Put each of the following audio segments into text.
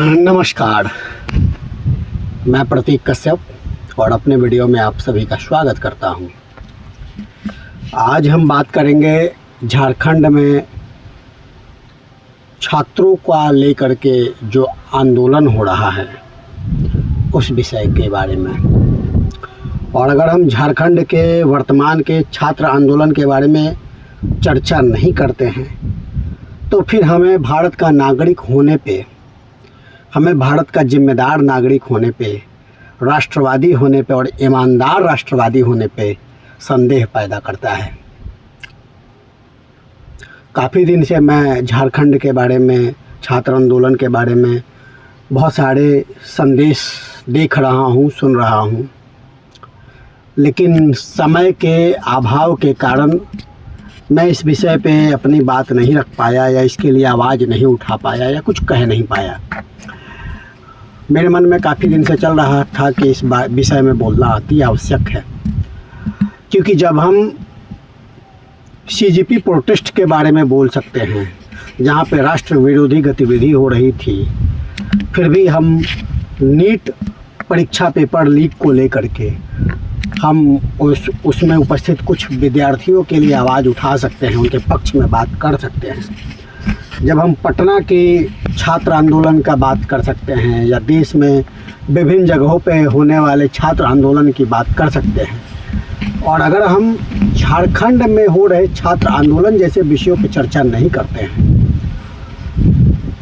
नमस्कार, मैं प्रतीक कश्यप और अपने वीडियो में आप सभी का स्वागत करता हूं। आज हम बात करेंगे झारखंड में छात्रों को लेकर के जो आंदोलन हो रहा है उस विषय के बारे में। और अगर हम झारखंड के वर्तमान के छात्र आंदोलन के बारे में चर्चा नहीं करते हैं तो फिर हमें भारत का नागरिक होने पे, हमें भारत का जिम्मेदार नागरिक होने पे, राष्ट्रवादी होने पे और ईमानदार राष्ट्रवादी होने पे संदेह पैदा करता है। काफ़ी दिन से मैं झारखंड के बारे में, छात्र आंदोलन के बारे में बहुत सारे संदेश देख रहा हूँ, सुन रहा हूँ, लेकिन समय के अभाव के कारण मैं इस विषय पे अपनी बात नहीं रख पाया या इसके लिए आवाज़ नहीं उठा पाया या कुछ कह नहीं पाया। मेरे मन में काफ़ी दिन से चल रहा था कि इस विषय में बोलना अति आवश्यक है, क्योंकि जब हम सीजेपी प्रोटेस्ट के बारे में बोल सकते हैं, जहाँ पे राष्ट्र विरोधी गतिविधि हो रही थी, फिर भी हम नीट परीक्षा पेपर लीक को लेकर के हम उसमें उपस्थित कुछ विद्यार्थियों के लिए आवाज़ उठा सकते हैं, उनके पक्ष में बात कर सकते हैं। जब हम पटना के छात्र आंदोलन का बात कर सकते हैं या देश में विभिन्न जगहों पे होने वाले छात्र आंदोलन की बात कर सकते हैं, और अगर हम झारखंड में हो रहे छात्र आंदोलन जैसे विषयों पर चर्चा नहीं करते हैं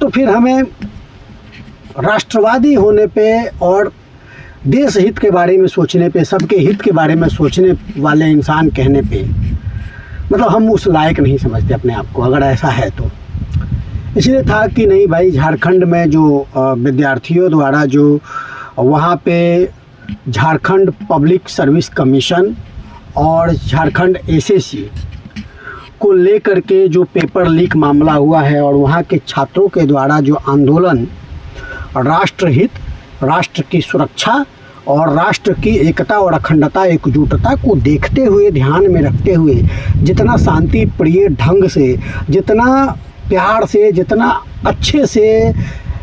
तो फिर हमें राष्ट्रवादी होने पे और देश हित के बारे में सोचने पे, सबके हित के बारे में सोचने वाले इंसान कहने पे, मतलब हम उस लायक नहीं समझते अपने आप को, अगर ऐसा है तो। इसलिए था कि नहीं भाई, झारखंड में जो विद्यार्थियों द्वारा जो वहाँ पे झारखंड पब्लिक सर्विस कमीशन और झारखंड एसएससी को लेकर के जो पेपर लीक मामला हुआ है और वहाँ के छात्रों के द्वारा जो आंदोलन राष्ट्रहित, राष्ट्र की सुरक्षा और राष्ट्र की एकता और अखंडता, एकजुटता को देखते हुए, ध्यान में रखते हुए, जितना शांति प्रिय ढंग से, जितना प्यार से, जितना अच्छे से,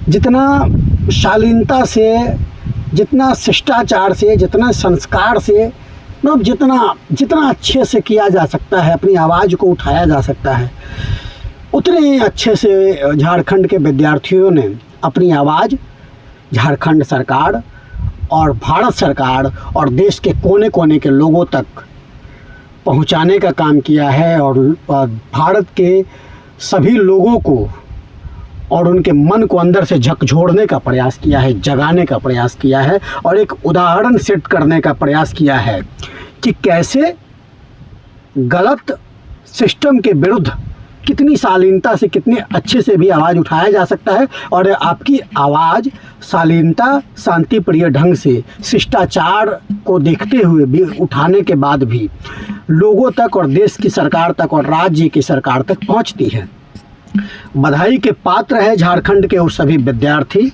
जितना शालीनता से, जितना शिष्टाचार से, जितना संस्कार से, मतलब जितना अच्छे से किया जा सकता है, अपनी आवाज़ को उठाया जा सकता है, उतने ही अच्छे से झारखंड के विद्यार्थियों ने अपनी आवाज़ झारखंड सरकार और भारत सरकार और देश के कोने कोने के लोगों तक पहुंचाने का काम किया है। और भारत के सभी लोगों को और उनके मन को अंदर से झकझोरने का प्रयास किया है, जगाने का प्रयास किया है और एक उदाहरण सेट करने का प्रयास किया है कि कैसे गलत सिस्टम के विरुद्ध कितनी शालीनता से, कितने अच्छे से भी आवाज़ उठाया जा सकता है। और आपकी आवाज़ शालीनता, शांति प्रिय ढंग से, शिष्टाचार को देखते हुए भी उठाने के बाद भी लोगों तक और देश की सरकार तक और राज्य की सरकार तक पहुंचती है। बधाई के पात्र है झारखंड के वो सभी विद्यार्थी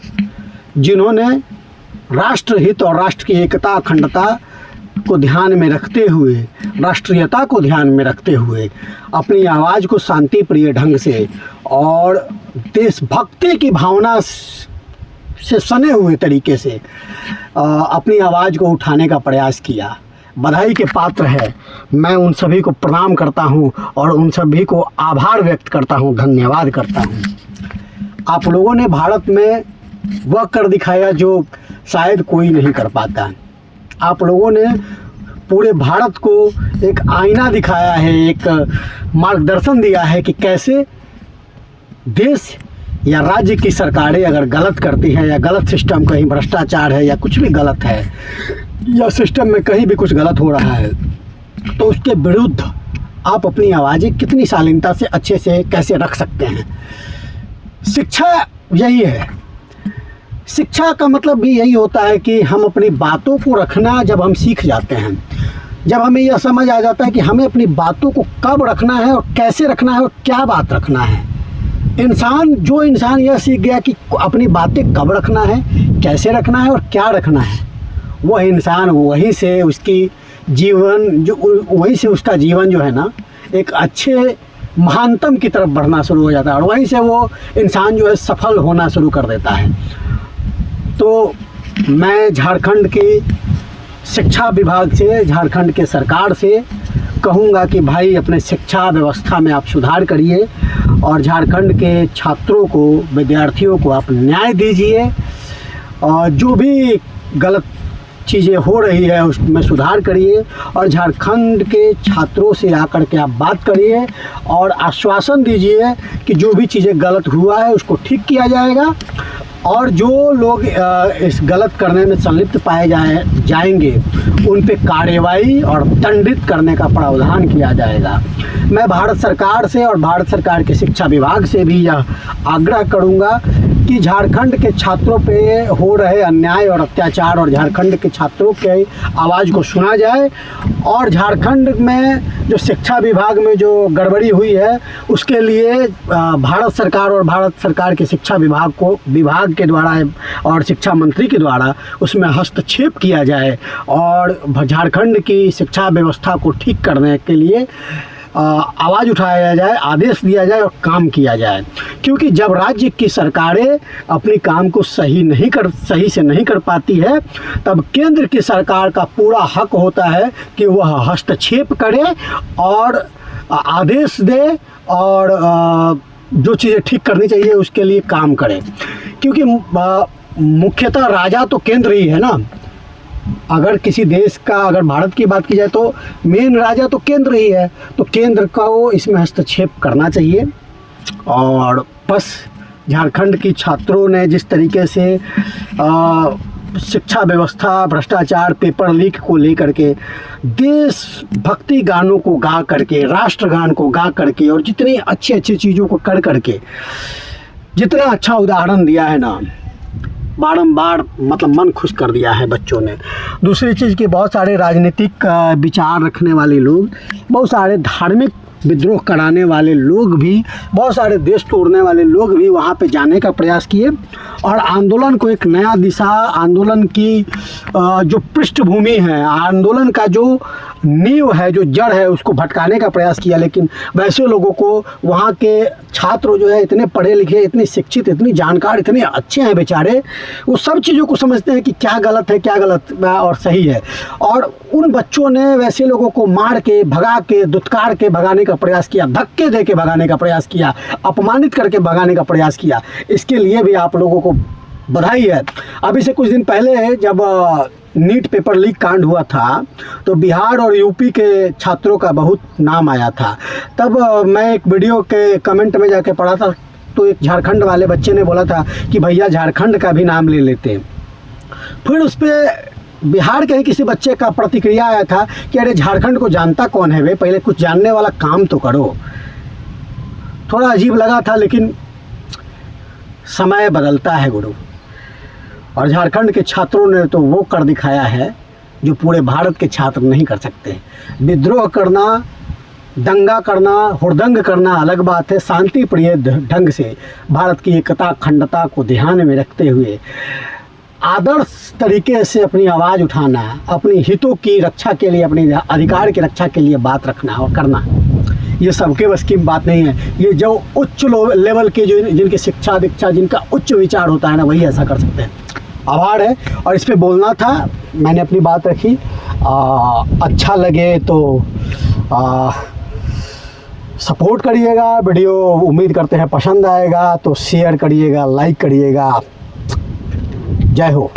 जिन्होंने राष्ट्रहित और राष्ट्र की एकता, अखंडता को ध्यान में रखते हुए, राष्ट्रीयता को ध्यान में रखते हुए अपनी आवाज़ को शांति प्रिय ढंग से और देशभक्ति की भावना से सने हुए तरीके से अपनी आवाज़ को उठाने का प्रयास किया। बधाई के पात्र है। मैं उन सभी को प्रणाम करता हूं और उन सभी को आभार व्यक्त करता हूं, धन्यवाद करता हूं। आप लोगों ने भारत में वह कर दिखाया जो शायद कोई नहीं कर पाता। आप लोगों ने पूरे भारत को एक आईना दिखाया है, एक मार्गदर्शन दिया है कि कैसे देश या राज्य की सरकारें अगर गलत करती हैं या गलत सिस्टम, कहीं भ्रष्टाचार है या कुछ भी गलत है या सिस्टम में कहीं भी कुछ गलत हो रहा है, तो उसके विरुद्ध आप अपनी आवाज़ें कितनी शालीनता से, अच्छे से कैसे रख सकते हैं। शिक्षा यही है। शिक्षा का मतलब भी यही होता है कि हम अपनी बातों को रखना जब हम सीख जाते हैं, जब हमें यह समझ आ जाता है कि हमें अपनी बातों को कब रखना है और कैसे रखना है और क्या बात रखना है। जो इंसान यह सीख गया कि अपनी बातें कब रखना है, कैसे रखना है और क्या रखना है, वह इंसान वहीं से उसकी जीवन जो वहीं से उसका जीवन जो है ना एक अच्छे महानतम की तरफ बढ़ना शुरू हो जाता है और वहीं से वो इंसान जो है सफल होना शुरू कर देता है। तो मैं झारखंड की शिक्षा विभाग से, झारखंड के सरकार से कहूँगा कि भाई अपने शिक्षा व्यवस्था में आप सुधार करिए और झारखंड के छात्रों को, विद्यार्थियों को आप न्याय दीजिए और जो भी गलत चीज़ें हो रही है उसमें सुधार करिए और झारखंड के छात्रों से आकर के आप बात करिए और आश्वासन दीजिए कि जो भी चीज़ें गलत हुआ है उसको ठीक किया जाएगा और जो लोग इस गलत करने में संलिप्त पाए जाएंगे उन पे कार्रवाई और दंडित करने का प्रावधान किया जाएगा। मैं भारत सरकार से और भारत सरकार के शिक्षा विभाग से भी यह आग्रह करूंगा कि झारखंड के छात्रों पे हो रहे अन्याय और अत्याचार और झारखंड के छात्रों के आवाज़ को सुना जाए और झारखंड में जो शिक्षा विभाग में जो गड़बड़ी हुई है उसके लिए भारत सरकार और भारत सरकार के शिक्षा विभाग के द्वारा और शिक्षा मंत्री के द्वारा उसमें हस्तक्षेप किया जाए और झारखंड की शिक्षा व्यवस्था को ठीक करने के लिए आवाज़ उठाया जाए, आदेश दिया जाए और काम किया जाए। क्योंकि जब राज्य की सरकारें अपनी काम को सही से नहीं कर पाती है तब केंद्र की सरकार का पूरा हक होता है कि वह हस्तक्षेप करे और आदेश दे और जो चीज़ें ठीक करनी चाहिए उसके लिए काम करे। क्योंकि मुख्यतः राजा तो केंद्र ही है ना। अगर किसी देश का, अगर भारत की बात की जाए तो मेन राजा तो केंद्र ही है, तो केंद्र को इसमें हस्तक्षेप करना चाहिए। और बस झारखंड की छात्रों ने जिस तरीके से शिक्षा व्यवस्था, भ्रष्टाचार, पेपर लीक को लेकर के देशभक्ति गानों को गा करके, राष्ट्रगान को गा करके और जितनी अच्छी अच्छी चीज़ों को कर करके जितना अच्छा उदाहरण दिया है ना, बारंबार मतलब मन खुश कर दिया है बच्चों ने। दूसरी चीज़ कि बहुत सारे राजनीतिक विचार रखने वाले लोग, बहुत सारे धार्मिक विद्रोह कराने वाले लोग भी, बहुत सारे देश तोड़ने वाले लोग भी वहाँ पे जाने का प्रयास किए और आंदोलन को एक नया दिशा, आंदोलन की जो पृष्ठभूमि है, आंदोलन का जो नींव है, जो जड़ है, उसको भटकाने का प्रयास किया। लेकिन वैसे लोगों को, वहाँ के छात्र जो है इतने पढ़े लिखे, इतने शिक्षित, इतने जानकार, इतने अच्छे हैं बेचारे, वो सब चीज़ों को समझते हैं कि क्या गलत है, क्या गलत और सही है। और उन बच्चों ने वैसे लोगों को मार के, भगा के, दुत्कार के भगाने का प्रयास किया, धक्के दे के भगाने का प्रयास किया, अपमानित करके भगाने का प्रयास किया। इसके लिए भी आप लोगों को बधाई है। अभी से कुछ दिन पहले जब नीट पेपर लीक कांड हुआ था तो बिहार और यूपी के छात्रों का बहुत नाम आया था। तब मैं एक वीडियो के कमेंट में जाके पढ़ा था तो एक झारखंड वाले बच्चे ने बोला था कि भैया झारखंड का भी नाम ले लेते हैं। फिर उस पर बिहार के ही किसी बच्चे का प्रतिक्रिया आया था कि अरे झारखंड को जानता कौन है वे, पहले कुछ जानने वाला काम तो करो। थोड़ा अजीब लगा था, लेकिन समय बदलता है गुरु, और झारखंड के छात्रों ने तो वो कर दिखाया है जो पूरे भारत के छात्र नहीं कर सकते। विद्रोह करना, दंगा करना, हुड़दंग करना अलग बात है, शांति प्रिय ढंग से भारत की एकता, अखंडता को ध्यान में रखते हुए आदर्श तरीके से अपनी आवाज़ उठाना, अपनी हितों की रक्षा के लिए, अपने अधिकार की रक्षा के लिए बात रखना और करना, ये सबके बस की बात नहीं है। ये जो उच्च लेवल के, जो जिनकी शिक्षा दीक्षा, जिनका उच्च विचार होता है ना, वही ऐसा कर सकते हैं। आभार है और इस पे बोलना था, मैंने अपनी बात रखी। अच्छा लगे तो सपोर्ट करिएगा, वीडियो उम्मीद करते हैं पसंद आएगा तो शेयर करिएगा, लाइक करिएगा। जय हो।